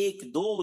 1 2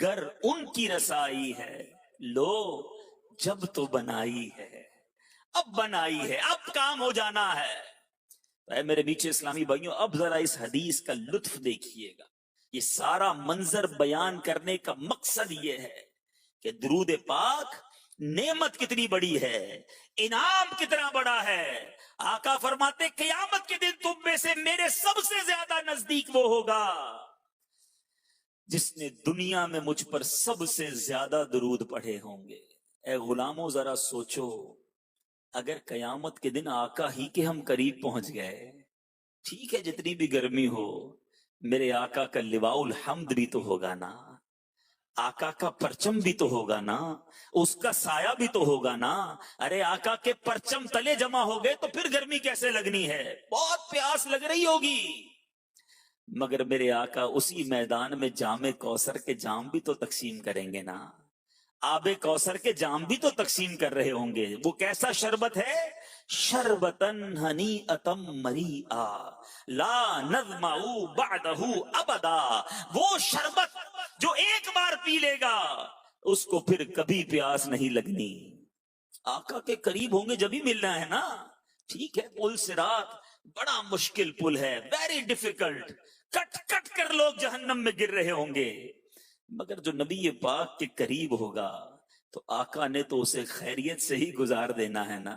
گر ان کی رسائی ہے، لو جب تو بنائی ہے، اب بنائی ہے، اب کام ہو جانا ہے۔ اے میرے میٹھے اسلامی بھائیوں، اب ذرا اس حدیث کا لطف دیکھیے گا۔ یہ سارا منظر بیان کرنے کا مقصد یہ ہے کہ درود پاک نعمت کتنی بڑی ہے، انعام کتنا بڑا ہے۔ آقا فرماتے قیامت کے دن تم میں سے میرے سب سے زیادہ نزدیک وہ ہوگا جس نے دنیا میں مجھ پر سب سے زیادہ درود پڑھے ہوں گے۔ اے غلاموں ذرا سوچو، اگر قیامت کے دن آقا ہی کے ہم قریب پہنچ گئے، ٹھیک ہے جتنی بھی گرمی ہو، میرے آقا کا لواء الحمد بھی تو ہوگا نا، آقا کا پرچم بھی تو ہوگا نا، اس کا سایہ بھی تو ہوگا نا۔ ارے آقا کے پرچم تلے جمع ہو گئے تو پھر گرمی کیسے لگنی ہے؟ بہت پیاس لگ رہی ہوگی، مگر میرے آقا اسی میدان میں جام کوثر کے جام بھی تو تقسیم کریں گے نا، آب کوثر کے جام بھی تو تقسیم کر رہے ہوں گے۔ وہ کیسا شربت ہے؟ شربتن ہنیئتم مریئا لا نظمع بعدہ ابدا، وہ شربت جو ایک بار پی لے گا اس کو پھر کبھی پیاس نہیں لگنی۔ آقا کے قریب ہوں گے جب ہی ملنا ہے نا۔ ٹھیک ہے پل صراط بڑا مشکل پل ہے، ویری ڈیفیکلٹ، کٹ کٹ کر لوگ جہنم میں گر رہے ہوں گے، مگر جو نبی پاک کے قریب ہوگا تو آقا نے تو اسے خیریت سے ہی گزار دینا ہے نا۔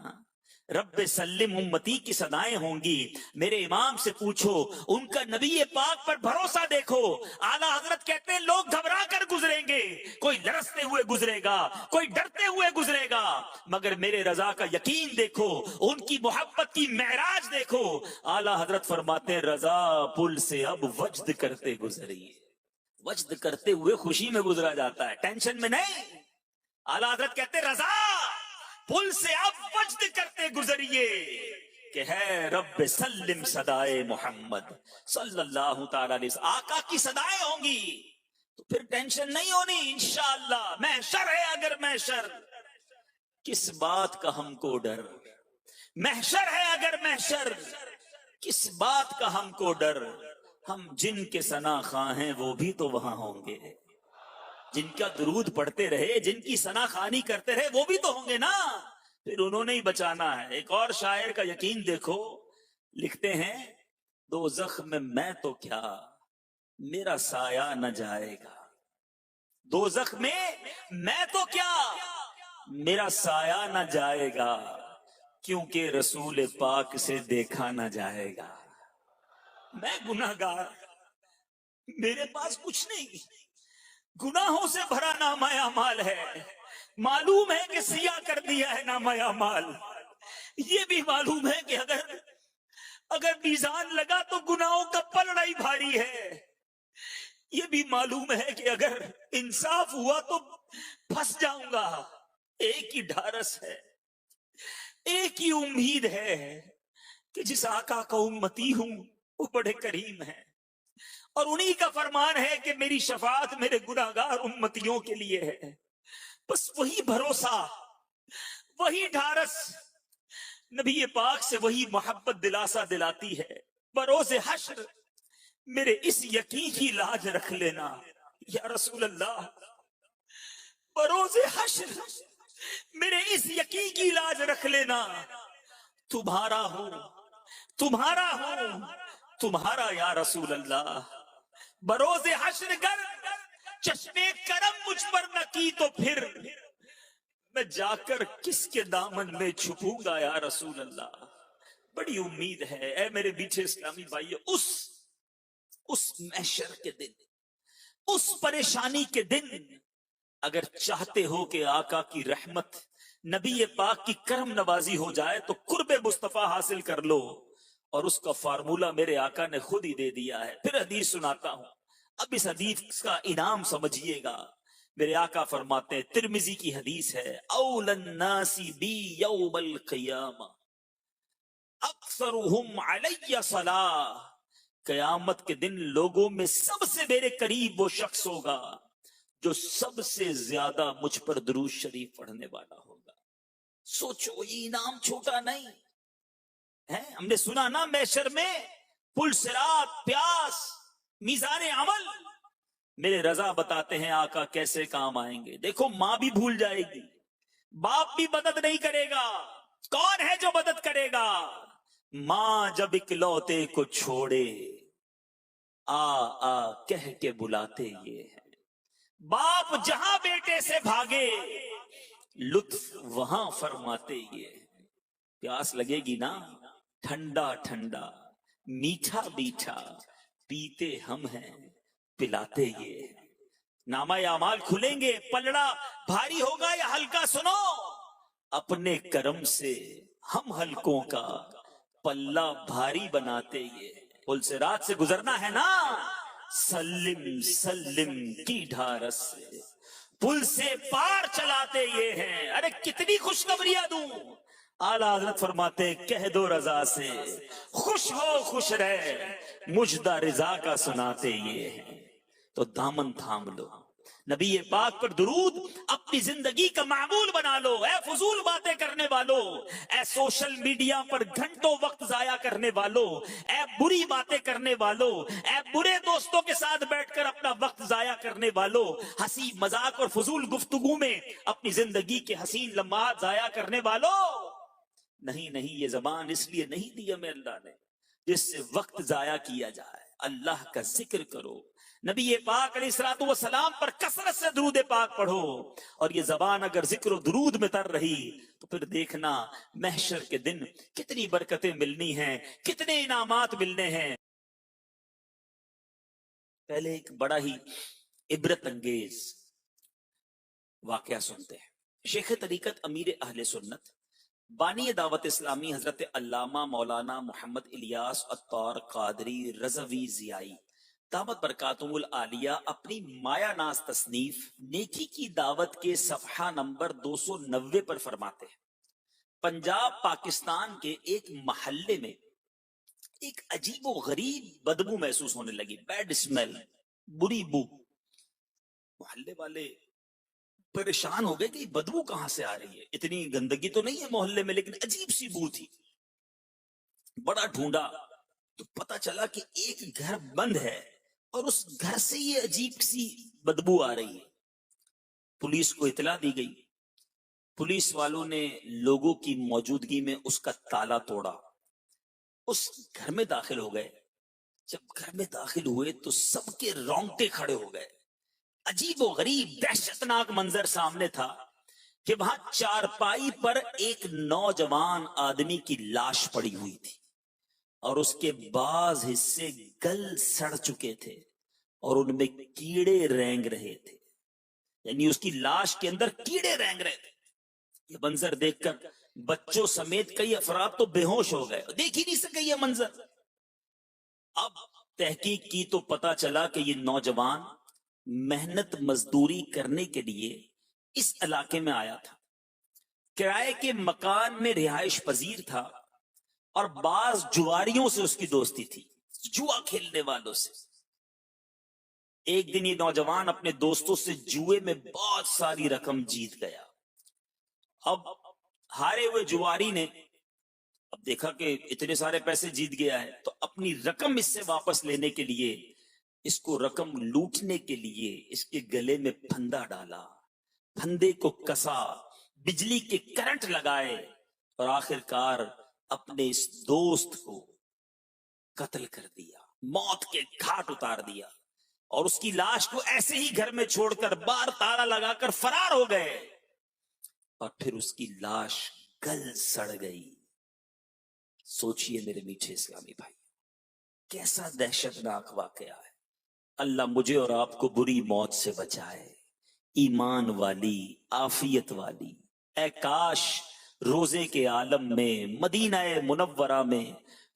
رب سلم امتی کی صدائیں ہوں گی۔ میرے امام سے پوچھو، ان کا نبی پاک پر بھروسہ دیکھو۔ اعلیٰ حضرت کہتے ہیں لوگ گھبرا کر گزریں گے، کوئی لرزتے ہوئے گزرے گا، کوئی ڈرتے ہوئے گزرے گا، مگر میرے رضا کا یقین دیکھو، ان کی محبت کی معراج دیکھو۔ اعلیٰ حضرت فرماتے ہیں رضا پل سے اب وجد کرتے گزریے، وجد کرتے ہوئے خوشی میں گزرا جاتا ہے، ٹینشن میں نہیں۔ اعلیٰ حضرت کہتے ہیں رضا پل سے اب وجد کرتے گزریے کہ ہے رب سلم صدائے محمد صلی اللہ تعالی علیہ وسلم۔ آقا کی صدائیں ہوں گی تو پھر ٹینشن نہیں ہونی انشاءاللہ۔ محشر ہے اگر محشر، کس بات کا ہم کو ڈر؟ محشر ہے اگر محشر، کس بات کا ہم کو ڈر؟ ہم جن کے ثنا خواں ہیں وہ بھی تو وہاں ہوں گے، جن کا درود پڑھتے رہے، جن کی ثنا خوانی کرتے رہے وہ بھی تو ہوں گے نا، پھر انہوں نے ہی بچانا ہے۔ ایک اور شاعر کا یقین دیکھو، لکھتے ہیں دوزخ میں تو کیا میرا سایہ نہ جائے گا، دوزخ میں تو کیا میرا سایہ نہ جائے گا، کیونکہ رسول پاک سے دیکھا نہ جائے گا۔ میں گناہگار، میرے پاس کچھ نہیں، گناہوں سے بھرا نامہ اعمال ہے، معلوم ہے کہ سیاہ کر دیا ہے نامہ اعمال، یہ بھی معلوم ہے کہ اگر میزان لگا تو گناہوں کا پلڑا ہی بھاری ہے، یہ بھی معلوم ہے کہ اگر انصاف ہوا تو پھنس جاؤں گا۔ ایک ہی ڈھارس ہے، ایک ہی امید ہے کہ جس آقا کا امتی ہوں وہ بڑے کریم ہے، اور انہی کا فرمان ہے کہ میری شفاعت میرے گناہگار امتیوں کے لیے ہے۔ بس وہی بھروسہ، وہی ڈھارس نبی پاک سے، وہی محبت دلاسا دلاتی ہے۔ بروز حشر میرے اس یقین کی لاج رکھ لینا یا رسول اللہ، بروز حشر میرے اس یقین کی لاج رکھ لینا، تمہارا ہوں تمہارا ہوں تمہارا یا رسول اللہ۔ بروز حشر گر چشمے کرم مجھ پر نہ کی تو پھر میں جا کر کس کے دامن میں چھپوں گا یا رسول اللہ۔ بڑی امید ہے اے میرے میٹھے اسلامی بھائیو، اس محشر کے دن، اس پریشانی کے دن، اگر چاہتے ہو کہ آقا کی رحمت، نبی پاک کی کرم نوازی ہو جائے تو قرب مصطفیٰ حاصل کر لو، اور اس کا فارمولہ میرے آقا نے خود ہی دے دیا ہے۔ پھر حدیث سناتا ہوں، اب اس حدیث کا انعام سمجھیے گا۔ میرے آقا فرماتے ہیں، ترمذی کی حدیث ہے، اول الناس بی یوم القیامہ اکثرہم علی صلاۃ، قیامت کے دن لوگوں میں سب سے میرے قریب وہ شخص ہوگا جو سب سے زیادہ مجھ پر درود شریف پڑھنے والا ہوگا۔ سوچو یہ انعام چھوٹا نہیں ہے۔ ہم نے سنا نا محشر میں پل صراط، پیاس، میزان عمل، میرے رضا بتاتے ہیں آقا کیسے کام آئیں گے. دیکھو ماں بھی بھول جائے گی, باپ بھی مدد نہیں کرے گا, کون ہے جو مدد کرے گا؟ ماں جب اکلوتے کو چھوڑے آ آ کہہ کے بلاتے یہ ہے. باپ جہاں بیٹے سے بھاگے لطف وہاں فرماتے یہ ہے. پیاس لگے گی نا, ٹھنڈا ٹھنڈا میٹھا میٹھا پیتے ہم ہیں پلاتے یہ ہے. نامہ اعمال کھلیں گے, پلڑا بھاری ہوگا یا ہلکا, سنو اپنے کرم سے ہم ہلکوں کا پلہ بھاری بناتے یہ. پل سے رات سے گزرنا ہے نا, سلم سلم کی ڈھارس سے پل سے پار چلاتے یہ ہیں. ارے کتنی خوشخبریاں دوں. اعلیٰ حضرت فرماتے ہیں کہہ دو رضا سے خوش ہو خوش رہ, مجدہ رضا کا سناتے یہ ہیں. تو دامن تھام لو, نبی پاک پر درود اپنی زندگی کا معمول بنا لو. اے فضول باتیں کرنے والو, اے سوشل میڈیا پر گھنٹوں وقت ضائع کرنے والو, اے بری باتیں کرنے والو, اے برے دوستوں کے ساتھ بیٹھ کر اپنا وقت ضائع کرنے والو, ہنسی مذاق اور فضول گفتگو میں اپنی زندگی کے حسین لمحات ضائع کرنے والو. نہیں نہیں, یہ زبان اس لیے نہیں دی ہمیں اللہ نے جس سے وقت ضائع کیا جائے. اللہ کا ذکر کرو, نبی پاک علیہ الصلوۃ والسلام پر کثرت سے درود پاک پڑھو. اور یہ زبان اگر ذکر و درود میں تر رہی تو پھر دیکھنا محشر کے دن کتنی برکتیں ملنی ہیں, کتنے انعامات ملنے ہیں. پہلے ایک بڑا ہی عبرت انگیز واقعہ سنتے ہیں. شیخ طریقت امیر اہل سنت بانی دعوت اسلامی حضرت علامہ مولانا محمد الیاس عطار قادری رضوی ضیائی دعوت برکاتہم العالیہ اپنی مایا ناز تصنیف نیکی کی دعوت کے صفحہ نمبر 290 پر فرماتے ہیں, پنجاب پاکستان کے ایک محلے میں ایک عجیب و غریب بدبو محسوس ہونے لگی, بیڈ اسمیل, بری بو. محلے والے پریشان ہو گئے کہ بدبو کہاں سے آ رہی ہے, اتنی گندگی تو نہیں ہے محلے میں لیکن عجیب سی بو تھی. بڑا ڈھونڈا تو پتا چلا کہ ایک گھر بند ہے اور اس گھر سے یہ عجیب سی بدبو آ رہی ہے. پولیس کو اطلاع دی گئی, پولیس والوں نے لوگوں کی موجودگی میں اس کا تالا توڑا, اس گھر میں داخل ہو گئے. جب گھر میں داخل ہوئے تو سب کے رونگٹے کھڑے ہو گئے. عجیب و غریب دہشتناک منظر سامنے تھا کہ وہاں چارپائی پر ایک نوجوان آدمی کی لاش پڑی ہوئی تھی اور اس کے بعض حصے گل سڑ چکے تھے اور ان میں کیڑے رینگ رہے تھے, یعنی اس کی لاش کے اندر کیڑے رینگ رہے تھے. یہ منظر دیکھ کر بچوں سمیت کئی افراد تو بے ہوش ہو گئے, دیکھ ہی نہیں سکے یہ منظر. اب تحقیق کی تو پتا چلا کہ یہ نوجوان محنت مزدوری کرنے کے لیے اس علاقے میں آیا تھا. کرائے کے مکان میں رہائش پذیر تھا اور بعض جواریوں سے اس کی دوستی تھی, جوا کھیلنے والوں سے. ایک دن یہ نوجوان اپنے دوستوں سے جوئے میں بہت ساری رقم جیت گیا. اب ہارے ہوئے جواری نے اب دیکھا کہ اتنے سارے پیسے جیت گیا ہے تو اپنی رقم اس سے واپس لینے کے لیے, اس کو رقم لوٹنے کے لیے اس کے گلے میں پھندا ڈالا, پھندے کو کسا, بجلی کے کرنٹ لگائے اور آخر کار اپنے اس دوست کو قتل کر دیا, موت کے گھاٹ اتار دیا اور اس کی لاش کو ایسے ہی گھر میں چھوڑ کر بار تالا لگا کر فرار ہو گئے. اور پھر اس کی لاش گل سڑ گئی. سوچئے میرے میٹھے اسلامی بھائی, کیسا دہشتناک واقعہ ہے. اللہ مجھے اور آپ کو بری موت سے بچائے, ایمان والی عافیت والی. اے کاش روزے کے عالم میں مدینہ منورہ میں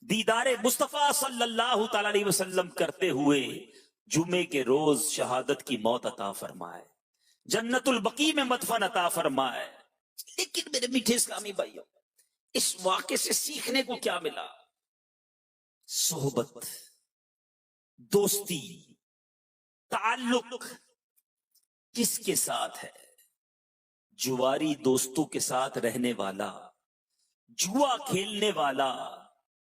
دیدار مصطفیٰ صلی اللہ تعالی علیہ وسلم کرتے ہوئے جمعے کے روز شہادت کی موت عطا فرمائے, جنت البقیع میں مدفن عطا فرمائے. لیکن میرے میٹھے اسلامی بھائیوں, اس واقعے سے سیکھنے کو کیا ملا؟ صحبت, دوستی, تعلق کس کے ساتھ ہے؟ جواری دوستوں کے ساتھ رہنے والا, جوا کھیلنے والا,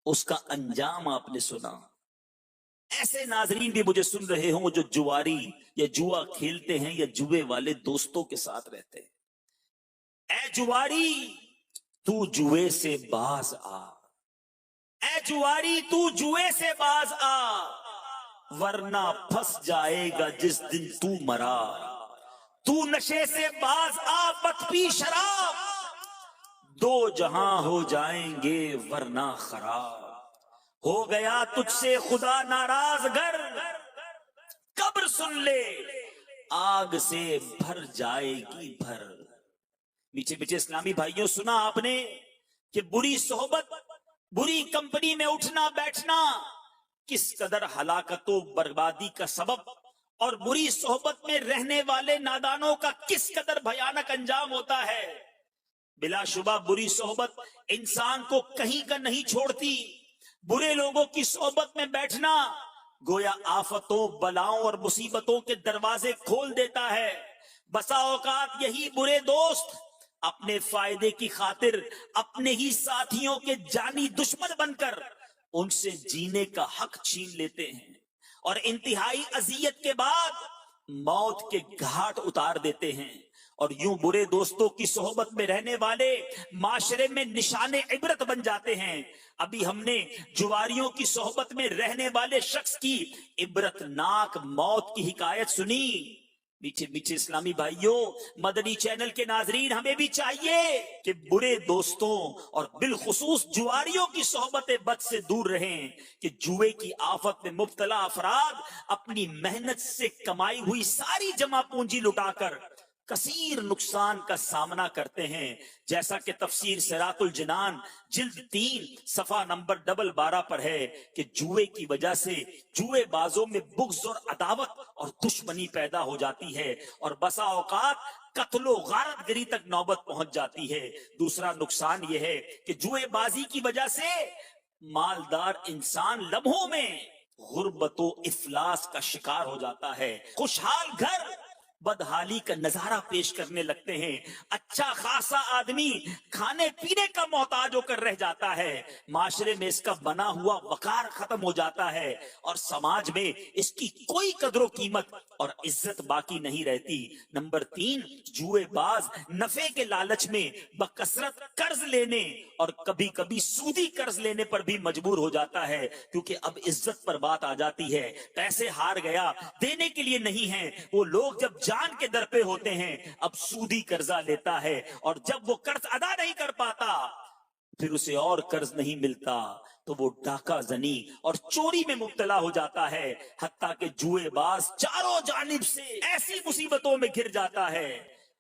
اس کا انجام آپ نے سنا. ایسے ناظرین بھی مجھے سن رہے ہوں جو جواری یا جوا کھیلتے ہیں یا جوے والے دوستوں کے ساتھ رہتے ہیں۔ اے جواری تو جوے سے باز آ، اے جواری تو جوے سے باز آ، ورنہ پھنس جائے گا جس دن تو مرا، تو نشے سے باز آ مت پی شراب، دو جہاں ہو جائیں گے ورنہ خراب، ہو گیا تجھ سے خدا ناراض گر، قبر سن لے آگ سے بھر جائے گی بھر۔ میٹھے میٹھے اسلامی بھائیوں، سنا آپ نے کہ بری صحبت، بری کمپنی میں اٹھنا بیٹھنا کس قدر ہلاکت و بربادی کا سبب، اور بری صحبت میں رہنے والے نادانوں کا کس قدر بھیانک انجام ہوتا ہے۔ بلا شبہ بری صحبت انسان کو کہیں کا نہیں چھوڑتی۔ برے لوگوں کی صحبت میں بیٹھنا گویا آفتوں، بلاؤں اور مصیبتوں کے دروازے کھول دیتا ہے۔ بسا اوقات یہی برے دوست اپنے فائدے کی خاطر اپنے ہی ساتھیوں کے جانی دشمن بن کر ان سے جینے کا حق چھین لیتے ہیں، اور انتہائی اذیت کے بعد موت کے گھاٹ اتار دیتے ہیں۔ اور یوں برے دوستوں کی صحبت میں رہنے والے معاشرے میں نشان عبرت بن جاتے ہیں۔ ابھی ہم نے جواریوں کی صحبت میں رہنے والے شخص کی عبرتناک موت کی حکایت سنی۔ میٹھے میٹھے اسلامی بھائیوں، مدنی چینل کے ناظرین، ہمیں بھی چاہیے کہ برے دوستوں اور بالخصوص جواریوں کی صحبت بد سے دور رہیں، کہ جوئے کی آفت میں مبتلا افراد اپنی محنت سے کمائی ہوئی ساری جمع پونجی لٹا کر کثیر نقصان کا سامنا کرتے ہیں، جیسا کہ تفسیر صراط الجنان جلد 3 صفحہ نمبر 12 پر ہے کہ جوئے کی وجہ سے جوئے بازوں میں بغض اور عداوت اور دشمنی پیدا ہو جاتی ہے، اور بسا اوقات قتل و غارت گری تک نوبت پہنچ جاتی ہے۔ دوسرا نقصان یہ ہے کہ جوئے بازی کی وجہ سے مالدار انسان لمحوں میں غربت و افلاس کا شکار ہو جاتا ہے۔ خوشحال گھر بدحالی کا نظارہ پیش کرنے لگتے ہیں، اچھا خاصا آدمی کھانے پینے کا محتاج ہو کر رہ جاتا ہے، معاشرے میں اس کا بنا ہوا وقار ختم ہو جاتا ہے، اور سماج میں اس کی کوئی قدر و قیمت اور عزت باقی نہیں رہتی۔ نمبر 3، جوئے باز نفع کے لالچ میں بکثرت قرض لینے اور کبھی کبھی سودی قرض لینے پر بھی مجبور ہو جاتا ہے، کیونکہ اب عزت پر بات آ جاتی ہے، پیسے ہار گیا، دینے کے لیے نہیں ہیں۔ وہ لوگ جب جان کے در پہ ہوتے ہیں اب سودی قرضہ لیتا ہے، اور جب وہ قرض ادا نہیں کر پاتا پھر اسے اور قرض نہیں ملتا تو وہ ڈاکہ زنی اور چوری میں مبتلا ہو جاتا ہے، حتیٰ کہ جوئے باز چاروں جانب سے ایسی مصیبتوں میں گھر جاتا ہے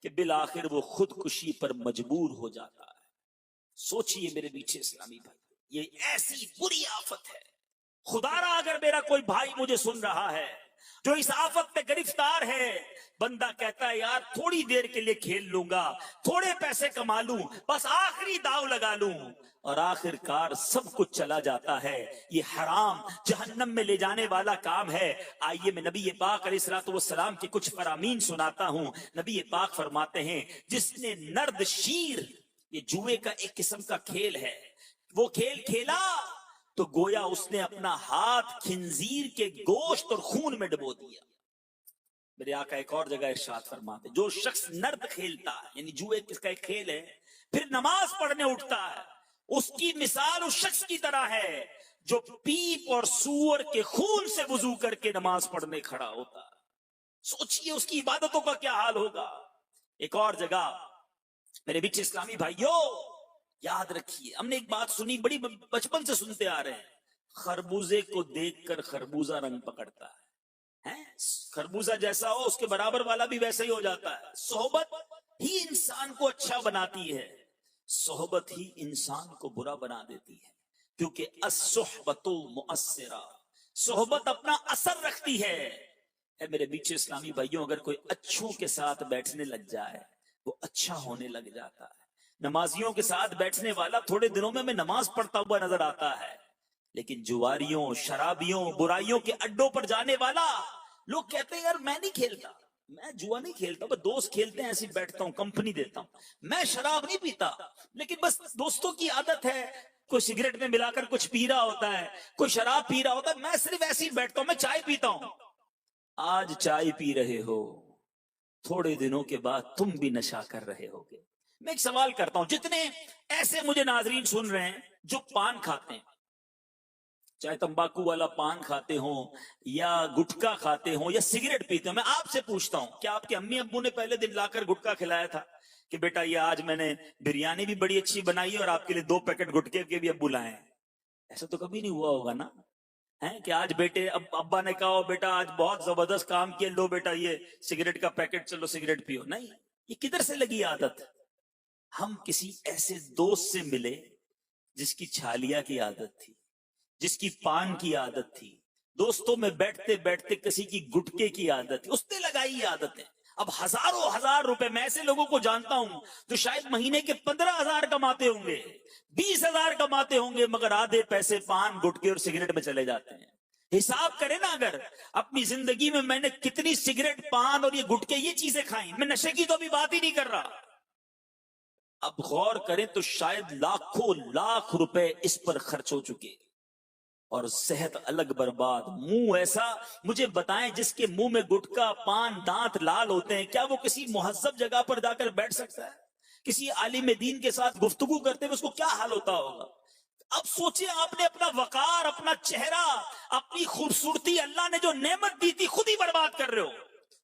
کہ بالآخر وہ خودکشی پر مجبور ہو جاتا ہے۔ سوچئے میرے میٹھے اسلامی بھائی، یہ ایسی بری آفت ہے۔ خدا را اگر میرا کوئی بھائی مجھے سن رہا ہے جو اس آفت پہ گرفتار ہے، بندہ کہتا ہے یار تھوڑی دیر کے لیے کھیل لوں گا، تھوڑے پیسے کما لوں، بس آخری داؤ لگا لوں، اور آخر کار سب کچھ چلا جاتا ہے۔ یہ حرام جہنم میں لے جانے والا کام ہے۔ آئیے میں نبی پاک علیہ الصلوۃ والسلام کی کچھ فرامین سناتا ہوں۔ نبی پاک فرماتے ہیں، جس نے نرد شیر، یہ جوئے کا ایک قسم کا کھیل ہے، وہ کھیل کھیلا تو گویا اس نے اپنا ہاتھ خنزیر کے گوشت اور خون میں ڈبو دیا۔ میرے آقا ایک اور جگہ ارشاد فرماتے، جو شخص نرد کھیلتا ہے، یعنی جوئے کس کا ایک کھیل ہے، پھر نماز پڑھنے اٹھتا ہے، اس کی مثال اس شخص کی طرح ہے جو پیپ اور سور کے خون سے وضو کر کے نماز پڑھنے کھڑا ہوتا ہے۔ سوچئے اس کی عبادتوں کا کیا حال ہوگا۔ ایک اور جگہ میرے بیچ اسلامی بھائیوں یاد رکھیے، ہم نے ایک بات سنی، بڑی بچپن سے سنتے آ رہے ہیں، خربوزے کو دیکھ کر خربوزہ رنگ پکڑتا ہے، خربوزہ جیسا ہو اس کے برابر والا بھی ویسا ہی ہو جاتا ہے۔ صحبت ہی انسان کو اچھا بناتی ہے، صحبت ہی انسان کو برا بنا دیتی ہے، کیونکہ الصحبۃ مؤثرہ، صحبت اپنا اثر رکھتی ہے۔ اے میرے بیچ اسلامی بھائیوں، اگر کوئی اچھوں کے ساتھ بیٹھنے لگ جائے وہ اچھا ہونے لگ جاتا ہے۔ نمازیوں کے ساتھ بیٹھنے والا تھوڑے دنوں میں نماز پڑھتا ہوا نظر آتا ہے، لیکن جواریوں، شرابیوں، برائیوں کے اڈوں پر جانے والا، لوگ کہتے ہیں یار میں نہیں کھیلتا، میں جوا نہیں کھیلتا، بس دوست کھیلتے ہیں ایسے بیٹھتا ہوں، کمپنی دیتا ہوں. میں شراب نہیں پیتا، لیکن بس دوستوں کی عادت ہے، کوئی سگریٹ میں ملا کر کچھ پی رہا ہوتا ہے، کوئی شراب پی رہا ہوتا ہے، میں صرف ایسے ہی بیٹھتا ہوں. میں چائے پیتا ہوں. آج چائے پی رہے ہو، تھوڑے دنوں کے بعد تم بھی نشہ کر رہے ہوگے. میں ایک سوال کرتا ہوں، جتنے ایسے مجھے ناظرین سن رہے ہیں جو پان کھاتے ہیں، چاہے تمباکو والا پان کھاتے ہوں یا گٹکا کھاتے ہوں یا سگریٹ پیتے ہوں، میں آپ سے پوچھتا ہوں، کیا آپ کے امی ابو نے پہلے دن لا کر گٹکا کھلایا تھا کہ بیٹا یہ آج میں نے بریانی بھی بڑی اچھی بنائی ہے اور آپ کے لیے 2 پیکٹ گٹکے کے بھی ابو لائے ہیں؟ ایسا تو کبھی نہیں ہوا ہوگا نا، ہے کہ آج بیٹے ابا نے کہا بیٹا آج بہت زبردست کام کیا، لو بیٹا یہ سگریٹ کا پیکٹ، چلو سگریٹ پیو. نہیں، یہ کدھر سے لگی عادت؟ ہم کسی ایسے دوست سے ملے جس کی چھالیا کی عادت تھی، جس کی پان کی عادت تھی، دوستوں میں بیٹھتے بیٹھتے کسی کی گٹکے کی عادت تھی، اس نے لگائی یہ عادتیں. اب ہزاروں ہزار روپے، میں ایسے لوگوں کو جانتا ہوں جو شاید مہینے کے 15,000 کماتے ہوں گے، 20,000 کماتے ہوں گے، مگر آدھے پیسے پان گٹکے اور سگریٹ میں چلے جاتے ہیں. حساب کریں نا، اگر اپنی زندگی میں نے کتنی سگریٹ، پان اور یہ گٹکے یہ چیزیں کھائیں. میں نشے کی تو ابھی بات ہی نہیں کر رہا. اب غور کریں تو شاید لاکھوں لاکھ روپے اس پر خرچ ہو چکے، اور صحت الگ برباد. منہ ایسا، مجھے بتائیں جس کے منہ میں گٹکا، پان، دانت لال ہوتے ہیں، کیا وہ کسی مہذب جگہ پر جا کر بیٹھ سکتا ہے؟ کسی عالم دین کے ساتھ گفتگو کرتے ہوئے اس کو کیا حال ہوتا ہوگا؟ اب سوچیں، آپ نے اپنا وقار، اپنا چہرہ، اپنی خوبصورتی، اللہ نے جو نعمت دی تھی، خود ہی برباد کر رہے ہو.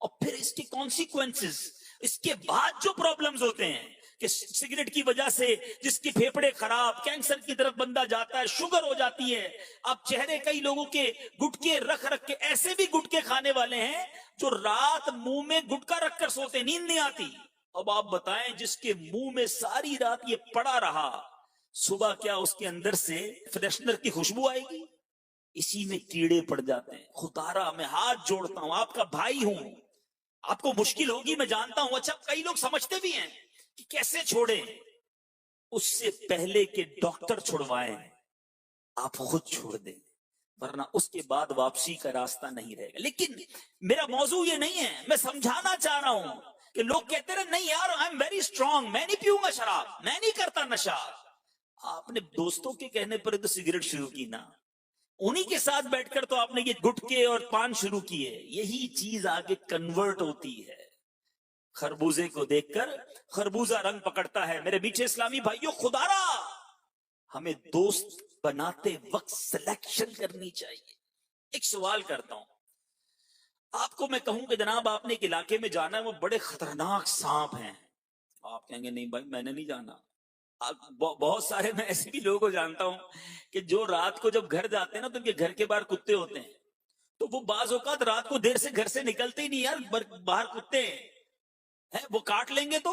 اور پھر اس کی کانسیکوینسز، اس کے بعد جو پرابلمز ہوتے ہیں کہ سگریٹ کی وجہ سے جس کی پھیپھڑے خراب، کینسر کی طرف بندہ جاتا ہے، شوگر ہو جاتی ہے. اب چہرے کئی لوگوں کے گٹکے رکھ رکھ کے، ایسے بھی گٹکے کھانے والے ہیں جو رات منہ میں گٹکا رکھ کر سوتے، نیند نہیں آتی. اب آپ بتائیں جس کے منہ میں ساری رات یہ پڑا رہا، صبح کیا اس کے اندر سے فریشنر کی خوشبو آئے گی؟ اسی میں کیڑے پڑ جاتے ہیں. خدارا میں ہاتھ جوڑتا ہوں، آپ کا بھائی ہوں، آپ کو مشکل ہوگی میں جانتا ہوں. اچھا کئی لوگ سمجھتے بھی ہیں کہ کیسے چھوڑیں، اس سے پہلے کہ ڈاکٹر چھڑوائیں آپ خود چھوڑ دیں، ورنہ اس کے بعد واپسی کا راستہ نہیں رہے گا. لیکن میرا موضوع یہ نہیں ہے، میں سمجھانا چاہ رہا ہوں کہ لوگ کہتے رہے نہیں یار آئی ایم ویری اسٹرانگ، میں نہیں پیوں گا شراب، میں نہیں کرتا نشہ. آپ نے دوستوں کے کہنے پر تو سگریٹ شروع کی نا، انہی کے ساتھ بیٹھ کر تو آپ نے یہ گٹکے اور پان شروع کیے. یہی چیز آگے کنورٹ ہوتی ہے. خربوزے کو دیکھ کر خربوزہ رنگ پکڑتا ہے. میرے میٹھے اسلامی بھائیوں، خدارا ہمیں دوست بناتے وقت سلیکشن کرنی چاہیے. ایک سوال کرتا ہوں آپ کو، میں کہوں کہ جناب آپ نے ایک علاقے میں جانا ہے، وہ بڑے خطرناک سانپ ہیں، آپ کہیں گے نہیں بھائی میں نے نہیں جانا. بہت سارے میں ایسے بھی لوگوں کو جانتا ہوں کہ جو رات کو جب گھر جاتے ہیں نا تو ان کے گھر کے باہر کتے ہوتے ہیں، تو وہ بعض اوقات رات کو دیر سے گھر سے نکلتے ہی نہیں یار، باہر کتے ہیں وہ کاٹ لیں گے. تو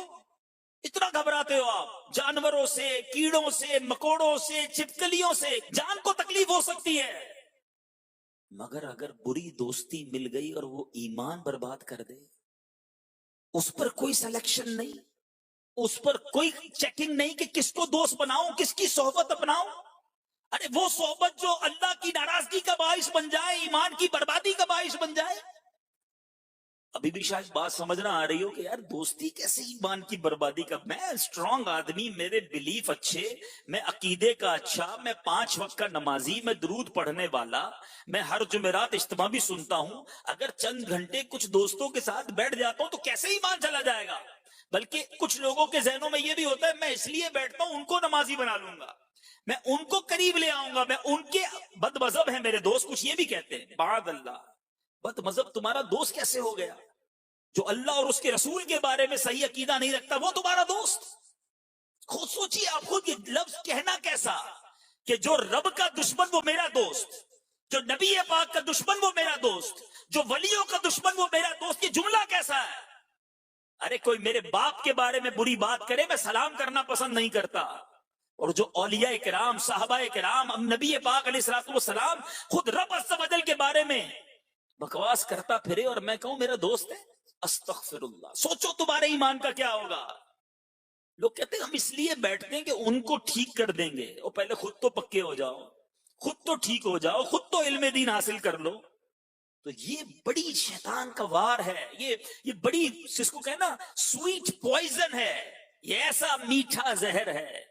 اتنا گھبراتے ہو آپ؟ جانوروں سے، کیڑوں سے، مکوڑوں سے، چھپکلیوں سے جان کو تکلیف ہو سکتی ہے، مگر اگر بری دوستی مل گئی اور وہ ایمان برباد کر دے، اس پر کوئی سلیکشن نہیں، اس پر کوئی چیکنگ نہیں کہ کس کو دوست بناؤں، کس کی صحبت اپناؤں. ارے وہ صحبت جو اللہ کی ناراضگی کا باعث بن جائے، ایمان کی بربادی کا باعث بن جائے. ابھی بھی شاید بات سمجھنا آ رہی ہو کہ یار دوستی کیسے ایمان کی بربادی کا. میں اسٹرانگ آدمی، میرے بلیف اچھے، میں عقیدے کا اچھا، میں 5 وقت کا نمازی، میں درود پڑھنے والا، میں ہر جمعرات اجتماع بھی سنتا ہوں. اگر چند گھنٹے کچھ دوستوں کے ساتھ بیٹھ جاتا ہوں تو کیسے ایمان چلا جائے گا؟ بلکہ کچھ لوگوں کے ذہنوں میں یہ بھی ہوتا ہے میں اس لیے بیٹھتا ہوں ان کو نمازی بنا لوں گا، میں ان کو قریب لے آؤں گا، میں ان کے بد مذہب ہیں میرے دوست. کچھ یہ بھی کہتے ہیں بعد اللہ، بد مذہب تمہارا دوست کیسے ہو گیا؟ جو اللہ اور اس کے رسول کے بارے میں صحیح عقیدہ نہیں رکھتا وہ تمہارا دوست؟ خود سوچیے آپ، خود یہ لفظ کہنا کیسا کہ جو رب کا دشمن وہ میرا دوست، جو نبی پاک کا دشمن وہ میرا دوست، جو ولیوں کا دشمن وہ میرا دوست. یہ جملہ کیسا ہے؟ ارے کوئی میرے باپ کے بارے میں بری بات کرے میں سلام کرنا پسند نہیں کرتا، اور جو اولیاء کرام، صحابہ کرام، نبی پاک علیہ الصلوۃ والسلام، خود رب عز و جل کے بارے میں بکواس کرتا پھرے اور میں کہوں میرا دوست ہے، استغفر اللہ. سوچو تمہارے ایمان کا کیا ہوگا. لوگ کہتے ہیں ہم اس لیے بیٹھتے ہیں کہ ان کو ٹھیک کر دیں گے. اور پہلے خود تو پکے ہو جاؤ، خود تو ٹھیک ہو جاؤ، خود تو علم دین حاصل کر لو. تو یہ بڑی شیطان کا وار ہے، یہ بڑی جس کو کہنا سویٹ پوائزن ہے، یہ ایسا میٹھا زہر ہے۔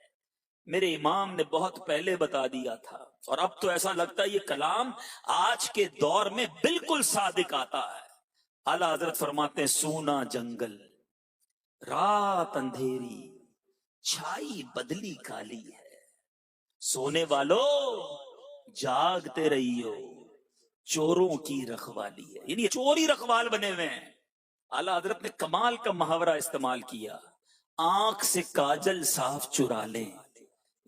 میرے امام نے بہت پہلے بتا دیا تھا، اور اب تو ایسا لگتا ہے یہ کلام آج کے دور میں بالکل صادق آتا ہے۔ اعلیٰ حضرت فرماتے ہیں سونا جنگل، رات اندھیری، چھائی بدلی کالی ہے، سونے والو جاگتے رہیو، چوروں کی رکھوالی ہے۔ یعنی یہ چور ہی رکھوال بنے ہوئے ہیں۔ اعلیٰ حضرت نے کمال کا محاورہ استعمال کیا، آنکھ سے کاجل صاف چرا لیں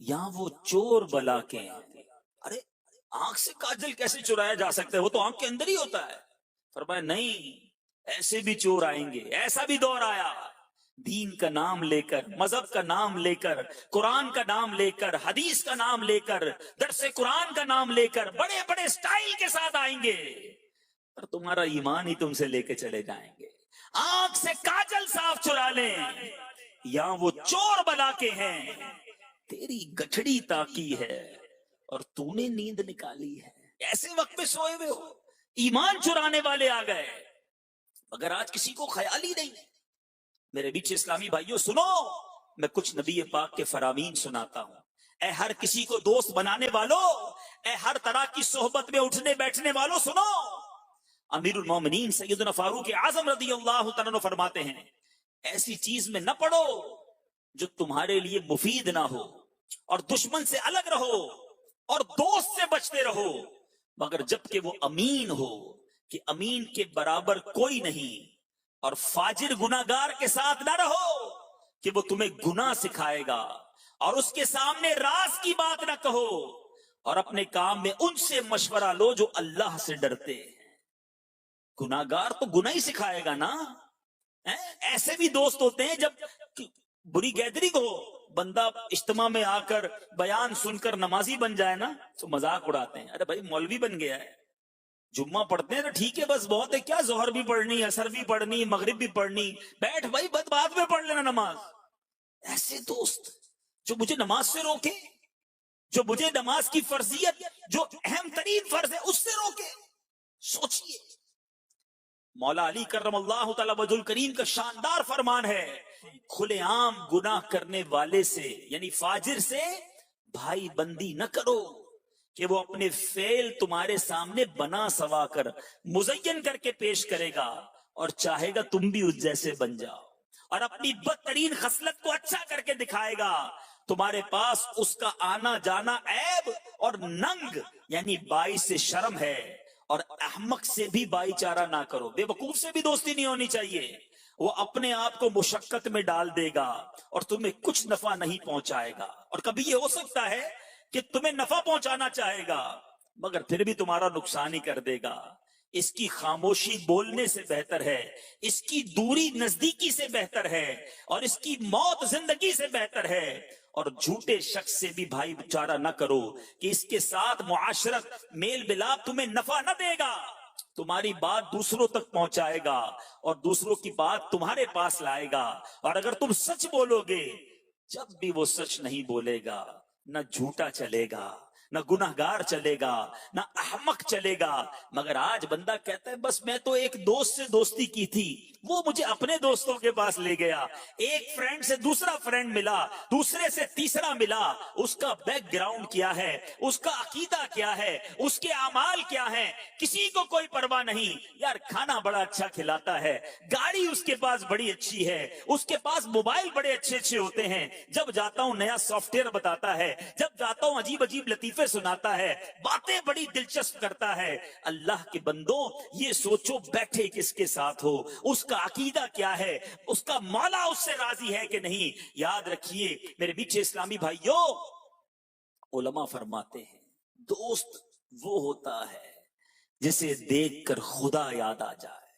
یا وہ چور بلا کے ہیں۔ ارے آنکھ سے کاجل کیسے چرایا جا سکتا ہے؟ وہ تو آنکھ کے اندر ہی ہوتا ہے۔ فرمایا نہیں، ایسے بھی چور آئیں گے، ایسا بھی دور آیا، دین کا نام لے کر، مذہب کا نام لے کر، قرآن کا نام لے کر، حدیث کا نام لے کر، درس قرآن کا نام لے کر بڑے بڑے سٹائل کے ساتھ آئیں گے، پر تمہارا ایمان ہی تم سے لے کے چلے جائیں گے۔ آنکھ سے کاجل صاف چرا لیں یا وہ چور بلا کے ہیں، تیری گٹھڑی تاکی ہے اور تو نے نیند نکالی ہے۔ ایسے وقت میں سوئے ہوئے ہو، ایمان چرانے والے آ گئے، مگر آج کسی کو خیال ہی نہیں۔ میرے بیچ اسلامی بھائیوں سنو، میں کچھ نبی پاک کے فرامین سناتا ہوں۔ اے ہر کسی کو دوست بنانے والوں، اے ہر طرح کی صحبت میں اٹھنے بیٹھنے والوں سنو۔ امیر المومنین سیدنا فاروق اعظم رضی اللہ تعالیٰ عنہ فرماتے ہیں، ایسی چیز میں نہ پڑو جو تمہارے لیے مفید نہ ہو، اور دشمن سے الگ رہو اور دوست سے بچتے رہو، مگر جب کہ وہ امین ہو کہ امین کے برابر کوئی نہیں، اور فاجر گناہگار کے ساتھ نہ رہو کہ وہ تمہیں گناہ سکھائے گا، اور اس کے سامنے راز کی بات نہ کہو، اور اپنے کام میں ان سے مشورہ لو جو اللہ سے ڈرتے ہیں۔ گناہگار تو گناہ ہی سکھائے گا نا۔ ایسے بھی دوست ہوتے ہیں جب بری گیدرنگ ہو، بندہ اجتماع میں آ کر بیان سن کر نمازی بن جائے نا تو مذاق اڑاتے ہیں، ارے بھائی مولوی بن گیا ہے، جمعہ پڑھتے ہیں تو ٹھیک ہے، بس بہت ہے، کیا ظہر بھی پڑھنی، عصر بھی پڑھنی، مغرب بھی پڑھنی، بیٹھ بھائی بعد میں پڑھ لینا نماز۔ ایسے دوست جو مجھے نماز سے روکے، جو مجھے نماز کی فرضیت، جو اہم ترین فرض ہے اس سے روکے، سوچئے۔ مولا علی کرم اللہ تعالی وجہ الکریم کا شاندار فرمان ہے، کھلے عام گناہ کرنے والے سے یعنی فاجر سے بھائی بندی نہ کرو کہ وہ اپنے فعل تمہارے سامنے بنا سوا کر مزین کر کے پیش کرے گا، اور چاہے گا تم بھی اس جیسے بن جاؤ، اور اپنی بدترین خصلت کو اچھا کر کے دکھائے گا۔ تمہارے پاس اس کا آنا جانا عیب اور ننگ یعنی باعث شرم ہے، اور احمق سے بھی بھائی چارہ نہ کرو، بے وقوف سے بھی دوستی نہیں ہونی چاہیے۔ وہ اپنے آپ کو مشقت میں ڈال دے گا اور تمہیں کچھ نفع نہیں پہنچائے گا، اور کبھی یہ ہو سکتا ہے کہ تمہیں نفع پہنچانا چاہے گا مگر پھر بھی تمہارا نقصان ہی کر دے گا۔ اس کی خاموشی بولنے سے بہتر ہے، اس کی دوری نزدیکی سے بہتر ہے، اور اس کی موت زندگی سے بہتر ہے۔ اور جھوٹے شخص سے بھی بھائی چارہ نہ کرو کہ اس کے ساتھ معاشرت میل ملاپ تمہیں نفع نہ دے گا، تمہاری بات دوسروں تک پہنچائے گا اور دوسروں کی بات تمہارے پاس لائے گا۔ اور اگر تم سچ بولو گے، جب بھی وہ سچ نہیں بولے گا، نہ جھوٹا چلے گا، نہ گناہگار چلے گا، نہ احمق چلے گا۔ مگر آج بندہ کہتا ہے بس میں تو ایک دوست سے دوستی کی تھی، وہ مجھے اپنے دوستوں کے پاس لے گیا، ایک فرینڈ سے دوسرا فرینڈ ملا، دوسرے سے تیسرا ملا، اس کا بیک گراؤنڈ کیا ہے، اس کا عقیدہ کیا ہے، اس کے اعمال کیا ہیں، کسی کو کوئی پرواہ نہیں۔ یار کھانا بڑا اچھا کھلاتا ہے، گاڑی اس کے پاس بڑی اچھی ہے، اس کے پاس موبائل بڑے اچھے اچھے ہوتے ہیں، جب جاتا ہوں نیا سافٹ ویئر بتاتا ہے، جب جاتا ہوں عجیب عجیب لطیفے سناتا ہے، باتیں بڑی دلچسپ کرتا ہے۔ اللہ کے بندوں یہ سوچو بیٹھے کس کے ساتھ ہو، اس کا عقیدہ کیا ہے، اس کا مولا اس سے راضی ہے کہ نہیں۔ یاد رکھیے میرے میٹھے اسلامی بھائیوں، علماء فرماتے ہیں دوست وہ ہوتا ہے جسے دیکھ کر خدا یاد آ جائے۔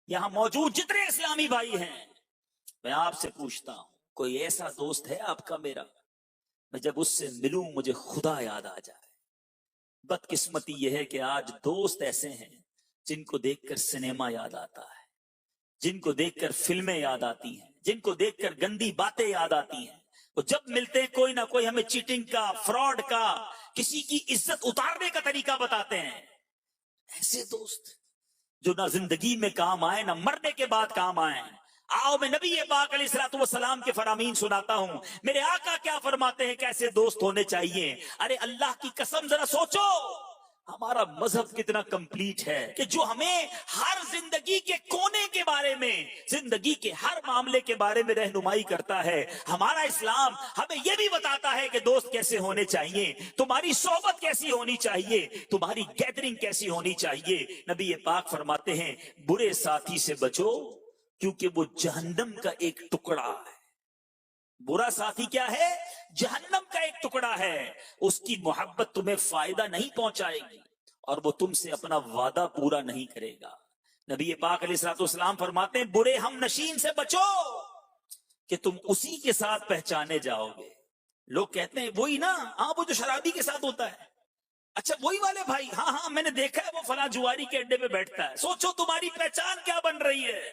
یہاں موجود جتنے اسلامی بھائی ہیں، میں آپ سے پوچھتا ہوں کوئی ایسا دوست ہے آپ کا میرا، میں جب اس سے ملوں مجھے خدا یاد آ جائے؟ بدقسمتی یہ ہے کہ آج دوست ایسے ہیں جن کو دیکھ کر سنیما یاد آتا ہے، جن کو دیکھ کر فلمیں یاد آتی ہیں، جن کو دیکھ کر گندی باتیں یاد آتی ہیں۔ وہ جب ملتے ہیں کوئی نہ کوئی ہمیں چیٹنگ کا، فراڈ کا، کسی کی عزت اتارنے کا طریقہ بتاتے ہیں۔ ایسے دوست جو نہ زندگی میں کام آئے نہ مرنے کے بعد کام آئے. آؤ میں نبی پاک علیہ الصلوۃ والسلام کے فرامین سناتا ہوں. میرے آقا کیا فرماتے ہیں کیسے دوست ہونے چاہیے. ارے اللہ کی قسم ذرا سوچو ہمارا مذہب کتنا کمپلیٹ ہے کہ جو ہمیں ہر زندگی کے کونے کے بارے میں, زندگی کے ہر معاملے کے بارے میں رہنمائی کرتا ہے. ہمارا اسلام ہمیں یہ بھی بتاتا ہے کہ دوست کیسے ہونے چاہیے, تمہاری صحبت کیسی ہونی چاہیے, تمہاری گیدرنگ کیسی ہونی چاہیے. نبی پاک فرماتے ہیں برے ساتھی سے بچو کیونکہ وہ جہنم کا ایک ٹکڑا ہے. برا ساتھی کیا ہے؟ جہنم کا ایک ٹکڑا ہے. اس کی محبت تمہیں فائدہ نہیں پہنچائے گی اور وہ تم سے اپنا وعدہ پورا نہیں کرے گا. نبی پاک علیہ الصلوۃ والسلام فرماتے ہیں برے ہم نشین سے بچو کہ تم اسی کے ساتھ پہچانے جاؤ گے. لوگ کہتے ہیں وہی نا, ہاں وہ جو شرابی کے ساتھ ہوتا ہے. اچھا وہی والے بھائی, ہاں ہاں میں نے دیکھا ہے وہ فلاں جواری کے اڈے پہ بیٹھتا ہے. سوچو تمہاری پہچان کیا بن رہی ہے.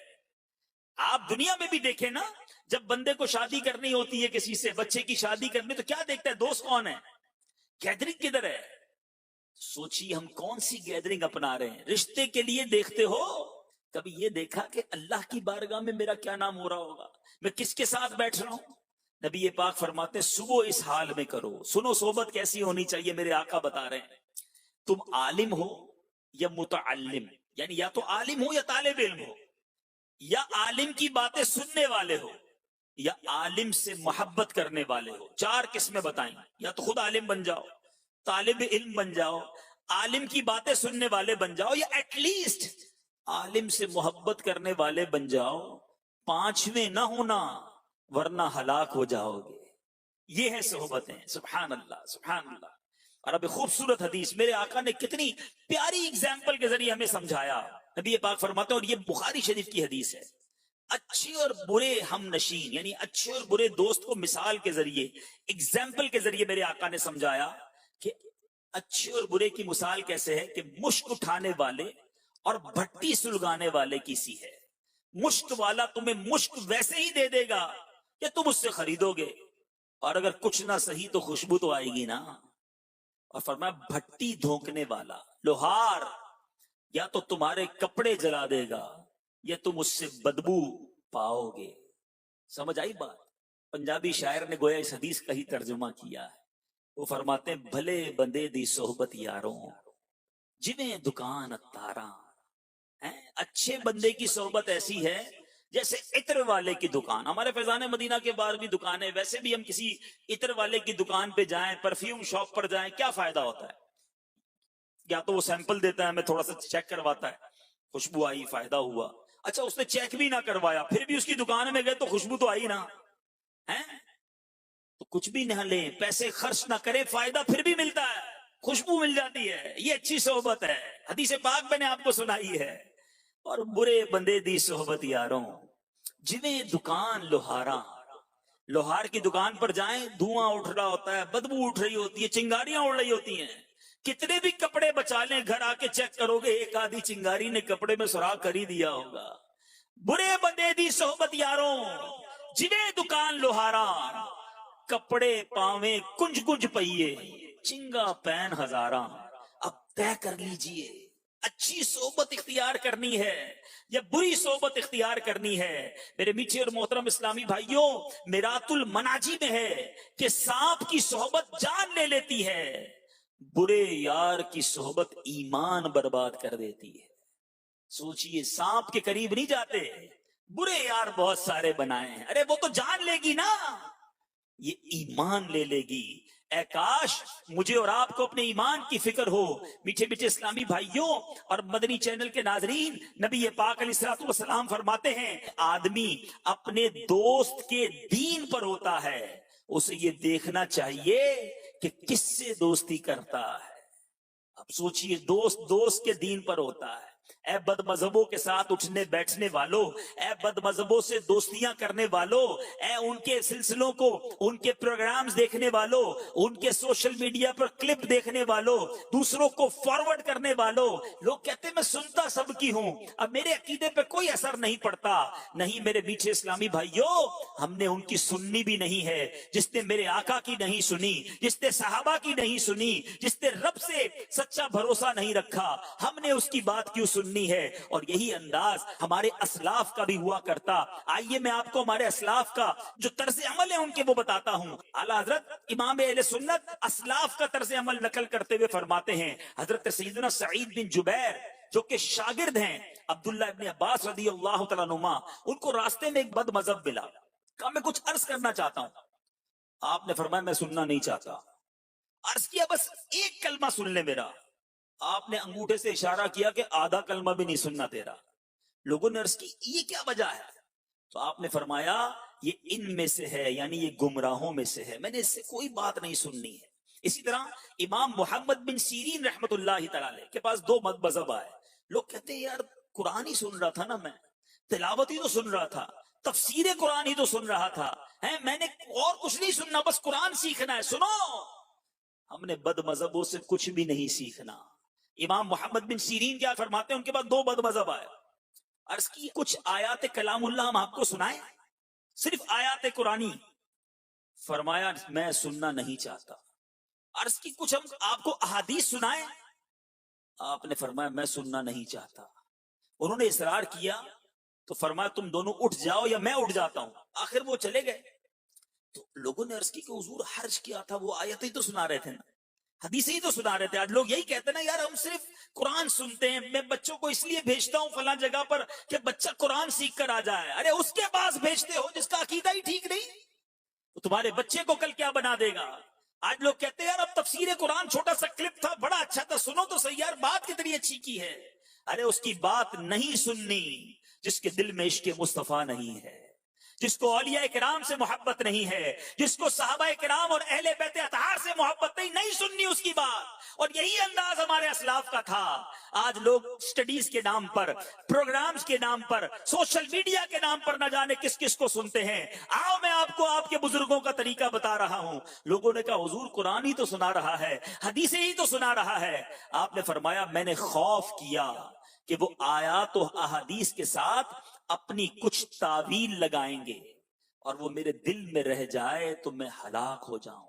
آپ دنیا میں بھی دیکھیں نا, جب بندے کو شادی کرنی ہوتی ہے کسی سے, بچے کی شادی کرنی, تو کیا دیکھتا ہے دوست کون ہے, گیدرنگ کدھر ہے. سوچیے ہم کون سی گیدرنگ اپنا رہے ہیں. رشتے کے لیے دیکھتے ہو, کبھی یہ دیکھا کہ اللہ کی بارگاہ میں میرا کیا نام ہو رہا ہوگا, میں کس کے ساتھ بیٹھ رہا ہوں. نبی پاک فرماتے ہیں صبح اس حال میں کرو. سنو صحبت کیسی ہونی چاہیے. میرے آقا بتا رہے ہیں تم عالم ہو یا متعلم, یعنی یا تو عالم ہو یا طالب علم ہو, یا عالم کی باتیں سننے والے ہو, یا عالم سے محبت کرنے والے ہو. 4 قسمیں بتائیں. یا تو خود عالم بن جاؤ, طالب علم بن جاؤ, عالم کی باتیں سننے والے بن جاؤ, یا ایٹ لیسٹ عالم سے محبت کرنے والے بن جاؤ. 5ویں نہ ہونا ورنہ ہلاک ہو جاؤ گے. یہ ہے صحبتیں. سبحان اللہ سبحان اللہ. اور اب خوبصورت حدیث میرے آقا نے کتنی پیاری اگزامپل کے ذریعے ہمیں سمجھایا. نبی پاک فرماتے ہیں, اور یہ بخاری شریف کی حدیث ہے, اچھے اور برے ہم نشین, یعنی اچھے اور برے دوست کو مثال کے ذریعے, اگزامپل کے ذریعے میرے آقا نے سمجھایا کہ اچھے اور برے کی مثال کیسے ہے کہ مشک اٹھانے والے اور بھٹی سلگانے والے کی سی ہے. مشک والا تمہیں مشک ویسے ہی دے دے گا کہ تم اس سے خریدو گے, اور اگر کچھ نہ صحیح تو خوشبو تو آئے گی نا. اور فرمایا بھٹی دھونکنے والا, لوہار, یا تو تمہارے کپڑے جلا دے گا یا تم اس سے بدبو پاؤ گے. سمجھ آئی بات. پنجابی شاعر نے گویا اس حدیث کا ہی ترجمہ کیا ہے. وہ فرماتے ہیں بھلے بندے دی صحبت یاروں جنہیں دکان اتاراں. اچھے بندے کی صحبت ایسی ہے جیسے عطر والے کی دکان. ہمارے فیضان مدینہ کے باہر بھی دکان ہے, ویسے بھی ہم کسی عطر والے کی دکان پہ جائیں, پرفیوم شاپ پر جائیں, کیا فائدہ ہوتا ہے؟ یا تو وہ سیمپل دیتا ہے, ہمیں تھوڑا سا چیک کرواتا ہے, خوشبو آئی فائدہ ہوا. اچھا اس نے چیک بھی نہ کروایا پھر بھی اس کی دکان میں گئے تو خوشبو تو آئی نا. تو کچھ بھی نہ لیں, پیسے خرچ نہ کرے, فائدہ پھر بھی ملتا ہے, خوشبو مل جاتی ہے. یہ اچھی صحبت ہے. حدیث پاک میں نے آپ کو سنائی ہے. اور برے بندے دی صحبت یاروں جنہیں دکان لوہاراں. لوہار کی دکان پر جائیں, دھواں اٹھ رہا ہوتا ہے, بدبو اٹھ رہی ہوتی ہے, چنگاریاں اڑ رہی ہوتی ہیں. کتنے بھی کپڑے بچا لیں, گھر آ کے چیک کرو گے ایک آدھی چنگاری نے کپڑے میں سراغ کر ہی دیا ہوگا. برے بندے دی صحبت یاروں جنہیں دکان لوہاراں, کپڑے پاویں کنج کنج پئیے, چنگا پین ہزاراں. اب طے کر لیجئے اچھی صحبت اختیار کرنی ہے یا بری صحبت اختیار کرنی ہے. میرے میٹھے اور محترم اسلامی بھائیوں, میرات المناجی میں ہے کہ سانپ کی صحبت جان لے لیتی ہے, برے یار کی صحبت ایمان برباد کر دیتی ہے. سوچئے سانپ کے قریب نہیں جاتے, برے یار بہت سارے بنائے ہیں. ارے وہ تو جان لے گی نا, یہ ایمان لے لے گی. اے کاش مجھے اور آپ کو اپنے ایمان کی فکر ہو. میٹھے میٹھے اسلامی بھائیوں اور مدنی چینل کے ناظرین, نبی پاک علیہ الصلوۃ والسلام فرماتے ہیں آدمی اپنے دوست کے دین پر ہوتا ہے, اسے یہ دیکھنا چاہیے کہ کس سے دوستی کرتا ہے. اب سوچئے دوست کے دین پر ہوتا ہے, اے بد مذہبوں کے ساتھ اٹھنے بیٹھنے والوں، اے بد مذہبوں سے دوستیاں کرنے والوں، اے ان کے سلسلوں کو، ان کے پروگرامز دیکھنے والوں، ان کے سوشل میڈیا پر کلپ دیکھنے والوں، دوسروں کو فارورڈ کرنے والوں، لوگ کہتے ہیں میں سنتا سب کی ہوں، اب میرے عقیدے پہ کوئی اثر نہیں پڑتا۔ نہیں میرے میٹھے اسلامی بھائیوں، ہم نے ان کی سننی بھی نہیں ہے۔ جس نے میرے آقا کی نہیں سنی، جس نے صحابہ کی نہیں سنی، جس نے رب سے سچا بھروسہ نہیں رکھا، ہم نے اس کی بات کیوں سننی ہے؟ اور یہی انداز ہمارے اسلاف کا بھی ہوا کرتا۔ آئیے میں آپ کو ہمارے اسلاف کا جو طرز عمل ہے ان کے وہ بتاتا ہوں۔ اعلیٰ حضرت امام اہل سنت اسلاف کا طرز عمل نقل کرتے ہوئے فرماتے ہیں، حضرت سیدنا سعید بن جبیر جو کہ شاگرد ہیں عبداللہ ابن عباس رضی اللہ تعالیٰ عنہما، ان کو راستے میں ایک بد مذہب ملا، کہا میں کچھ عرض کرنا چاہتا ہوں۔ آپ نے فرمایا میں سننا نہیں چاہتا۔ عرض کیا بس ایک کلمہ سن لے میرا۔ آپ نے انگوٹھے سے اشارہ کیا کہ آدھا کلمہ بھی نہیں سننا تیرا۔ لوگوں نے عرض کی یہ کیا وجہ ہے؟ تو آپ نے فرمایا یہ ان میں سے ہے، یعنی یہ گمراہوں میں سے ہے، میں نے اس سے کوئی بات نہیں سننی ہے۔ اسی طرح امام محمد بن سیرین رحمت اللہ تعالی علیہ کے پاس دو مذہب آئے۔ لوگ کہتے ہیں یار قرآن ہی سن رہا تھا نا، میں تلاوت ہی تو سن رہا تھا، تفسیر قرآن ہی تو سن رہا تھا، میں نے اور کچھ نہیں سننا، بس قرآن سیکھنا ہے۔ سنو، ہم نے بد مذہبوں سے کچھ بھی نہیں سیکھنا۔ امام محمد بن سیرین کیا فرماتے ہیں، ان کے بعد دو بد مذہب آئے۔ عرض کی کچھ آیات کلام اللہ ہم آپ کو سنائیں، صرف آیات قرآنی؟ فرمایا میں سننا نہیں چاہتا۔ عرض کی کچھ ہم آپ کو احادیث سنائیں؟ آپ نے فرمایا میں سننا نہیں چاہتا۔ انہوں نے اصرار کیا تو فرمایا تم دونوں اٹھ جاؤ یا میں اٹھ جاتا ہوں۔ آخر وہ چلے گئے۔ تو لوگوں نے عرض کی کہ حضور حرج کیا تھا، وہ آیت ہی تو سنا رہے تھے نا، حدیث ہی تو سنا رہے تھے۔ آج لوگ یہی کہتے ہیں نا یار ہم صرف قرآن سنتے ہیں، میں بچوں کو اس لیے بھیجتا ہوں فلاں جگہ پر کہ بچہ قرآن سیکھ کر آ جائے۔ ارے اس کے پاس بھیجتے ہو جس کا عقیدہ ہی ٹھیک نہیں، تو تمہارے بچے کو کل کیا بنا دے گا؟ آج لوگ کہتے ہیں یار اب تفسیر قرآن چھوٹا سا کلپ تھا، بڑا اچھا تھا، سنو تو صحیح یار بات کتنی اچھی کی ہے۔ ارے اس کی بات نہیں سننی جس کے دل میں عشق مصطفیٰ نہیں ہے، جس کو اولیاء کرام سے محبت نہیں ہے، جس کو صحابہ کرام اور اہل بیت اطہار سے محبت نہیں سننی اس کی بات۔ اور یہی انداز ہمارے اسلاف کا تھا۔ آج لوگ سٹڈیز کے نام پر، پروگرامز کے نام پر، سوشل میڈیا کے نام پر نہ جانے کس کس کو سنتے ہیں۔ آؤ میں آپ کو آپ کے بزرگوں کا طریقہ بتا رہا ہوں۔ لوگوں نے کہا حضور قرآن ہی تو سنا رہا ہے، حدیثیں ہی تو سنا رہا ہے۔ آپ نے فرمایا میں نے خوف کیا کہ وہ آیات و احادیث کے ساتھ اپنی کچھ تعویل لگائیں گے اور وہ میرے دل میں رہ جائے تو میں ہلاک ہو جاؤں۔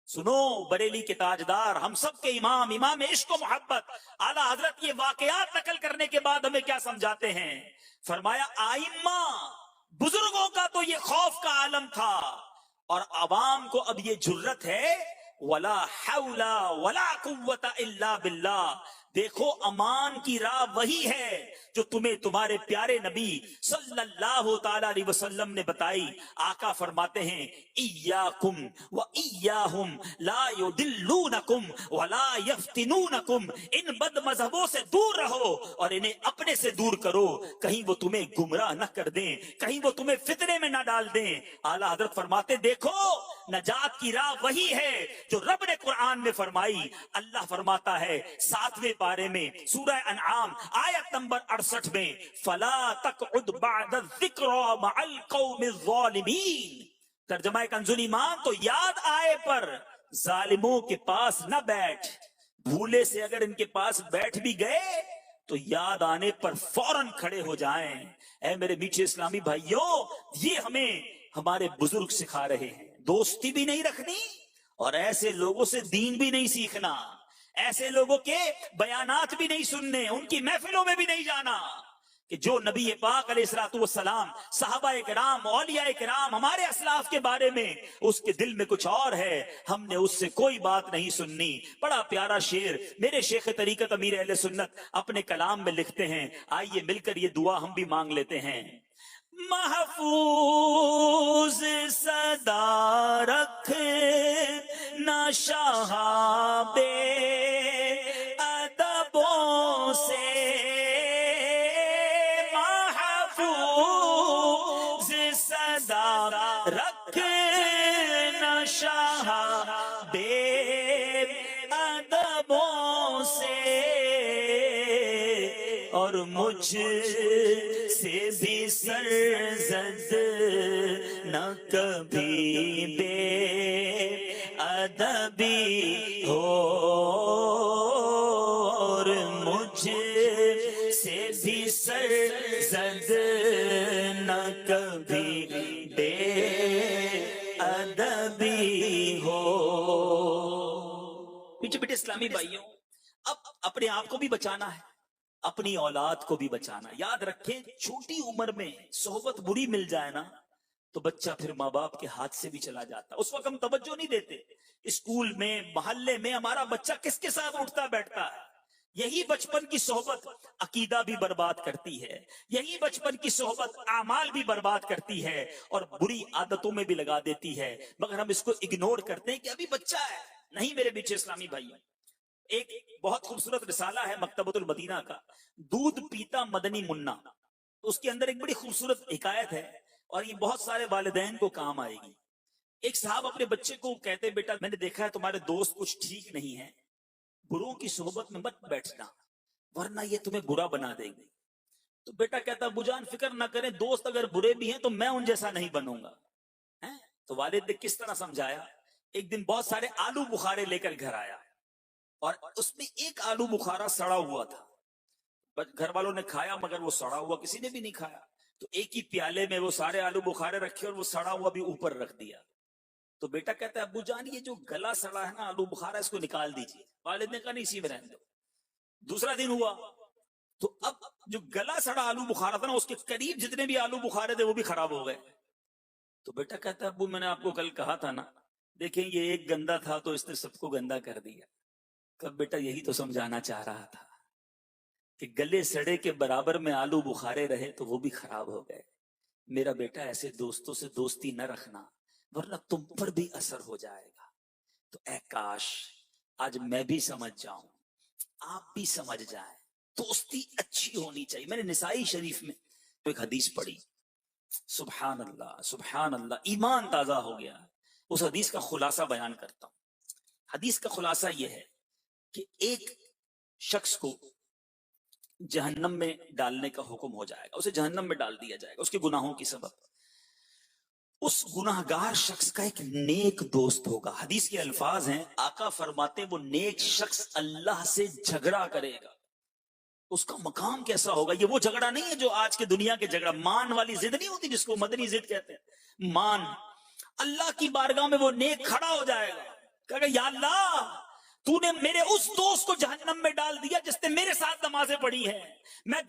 سنو بریلی کے تاجدار، ہم سب کے امام، امام عشق و محبت اعلیٰ حضرت یہ واقعات نقل کرنے کے بعد ہمیں کیا سمجھاتے ہیں؟ فرمایا آئمہ بزرگوں کا تو یہ خوف کا عالم تھا، اور عوام کو اب یہ جرت ہے ولا حول ولا قوت الا باللہ۔ دیکھو امان کی راہ وہی ہے جو تمہیں تمہارے پیارے نبی صلی اللہ تعالی علیہ وسلم نے بتائی۔ آقا فرماتے ہیں ایاکم و ایاہم لا یدلونکم ولا یفتنونکم، ان بد مذہبوں سے دور رہو اور انہیں اپنے سے دور کرو، کہیں وہ تمہیں گمراہ نہ کر دیں، کہیں وہ تمہیں فتنے میں نہ ڈال دیں۔ اعلیٰ حضرت فرماتے دیکھو نجات کی راہ وہی ہے جو رب نے قرآن میں فرمائی۔ اللہ فرماتا ہے 7ویں پارے میں سورہ انعام آیت نمبر 68 میں فَلَا تَقْعُدْ بَعْدَ الذِّكْرَى مَعَ الْقَوْمِ الظَّالِمِينَ، ترجمہ کنزُل ایمان تو یاد آئے پر ظالموں کے پاس نہ بیٹھ۔ بھولے سے اگر ان کے پاس بیٹھ بھی گئے تو یاد آنے پر فوراً کھڑے ہو جائیں۔ اے میرے میٹھے اسلامی بھائیوں، یہ ہمیں ہمارے بزرگ سکھا رہے ہیں۔ دوستی بھی نہیں رکھنی اور ایسے لوگوں سے دین بھی نہیں سیکھنا، ایسے لوگوں کے بیانات بھی نہیں سننے، ان کی محفلوں میں بھی نہیں جانا کہ جو نبی پاک علیہ الصلوۃ والسلام، صحابہ کرام، اولیاء کرام، ہمارے اسلاف کے بارے میں اس کے دل میں کچھ اور ہے، ہم نے اس سے کوئی بات نہیں سننی۔ بڑا پیارا شعر میرے شیخ طریقت امیر اہل سنت اپنے کلام میں لکھتے ہیں، آئیے مل کر یہ دعا ہم بھی مانگ لیتے ہیں۔ محفوظ صدا رکھ نہ شہاب ادبوں سے، محفوظ صدا رکھ نہ شہاب ادبوں سے، مجھ سے بھی سرزد نہ کبھی بے ادبی ہو، اور مجھ سے بھی سرزد نہ کبھی بے ادبی ہو۔ پیچھے بیٹے اسلامی بھائیوں، اب اپنے آپ کو بھی بچانا ہے، اپنی اولاد کو بھی بچانا ہے۔ یاد رکھیں چھوٹی عمر میں صحبت بری مل جائے نا تو بچہ پھر ماں باپ کے ہاتھ سے بھی چلا جاتا۔ اس وقت ہم توجہ نہیں دیتے، اسکول میں محلے میں ہمارا بچہ کس کے ساتھ اٹھتا بیٹھتا ہے۔ یہی بچپن کی صحبت عقیدہ بھی برباد کرتی ہے، یہی بچپن کی صحبت اعمال بھی برباد کرتی ہے اور بری عادتوں میں بھی لگا دیتی ہے، مگر ہم اس کو اگنور کرتے ہیں کہ ابھی بچہ ہے۔ نہیں میرے پیچھے اسلامی بھائیوں، ایک بہت خوبصورت رسالہ ہے مکتبۃ المدینہ کا، دودھ پیتا مدنی منا، اس کے اندر ایک بڑی خوبصورت حکایت ہے اور یہ بہت سارے والدین کو کام آئے گی۔ ایک صاحب اپنے بچے کو کہتے بیٹا میں نے دیکھا ہے تمہارے دوست کچھ ٹھیک نہیں ہیں، بروں کی صحبت میں مت بیٹھنا ورنہ یہ تمہیں برا بنا دیں گے۔ تو بیٹا کہتا ابو جان فکر نہ کریں، دوست اگر برے بھی ہیں تو میں ان جیسا نہیں بنوں گا۔ تو والد نے کس طرح سمجھایا، ایک دن بہت سارے آلو بخارے لے کر گھر آیا اور اس میں ایک آلو بخارا سڑا ہوا تھا، گھر والوں نے کھایا مگر وہ سڑا ہوا کسی نے بھی نہیں کھایا، تو ایک ہی پیالے میں وہ سارے آلو بخارے رکھے اور وہ سڑا ہوا بھی اوپر رکھ دیا۔ تو بیٹا کہتا ہے ابو جان یہ جو گلا سڑا ہے نا آلو بخارا اس کو نکال دیجیے۔ والد نے کہا نہیں اسی میں رہنے دو۔ دوسرا دن ہوا تو اب جو گلا سڑا آلو بخارا تھا نا اس کے قریب جتنے بھی آلو بخارے تھے وہ بھی خراب ہو گئے۔ تو بیٹا کہتا ہے ابو میں نے آپ کو کل کہا تھا نا، دیکھیں یہ ایک گندا تھا تو اس نے سب کو گندا کر دیا۔ کب بیٹا یہی تو سمجھانا چاہ رہا تھا کہ گلے سڑے کے برابر میں آلو بخارے رہے تو وہ بھی خراب ہو گئے۔ میرا بیٹا ایسے دوستوں سے دوستی نہ رکھنا ورنہ تم پر بھی اثر ہو جائے گا۔ تو اے کاش آج میں بھی سمجھ جاؤں، آپ بھی سمجھ جائیں، دوستی اچھی ہونی چاہیے۔ میں نے نسائی شریف میں ایک حدیث پڑھی، سبحان اللہ سبحان اللہ، ایمان تازہ ہو گیا۔ اس حدیث کا خلاصہ بیان کرتا ہوں۔ حدیث کا خلاصہ یہ ہے کہ ایک شخص کو جہنم میں ڈالنے کا حکم ہو جائے گا، اسے جہنم میں ڈال دیا جائے گا اس کے گناہوں کی سبب۔ اس گناہگار شخص کا ایک نیک دوست ہوگا۔ حدیث کے الفاظ ہیں، آقا فرماتے وہ نیک شخص اللہ سے جھگڑا کرے گا۔ اس کا مقام کیسا ہوگا؟ یہ وہ جھگڑا نہیں ہے جو آج کے دنیا کے جھگڑا، مان والی ضد نہیں ہوتی جس کو مدنی ضد کہتے ہیں، مان۔ اللہ کی بارگاہ میں وہ نیک کھڑا ہو جائے گا، کہے گا یا اللہ تو نے میرے اس دوست کو جہنم میں ڈال دیا جس نے میرے ساتھ نمازیں پڑھی ہیں، میں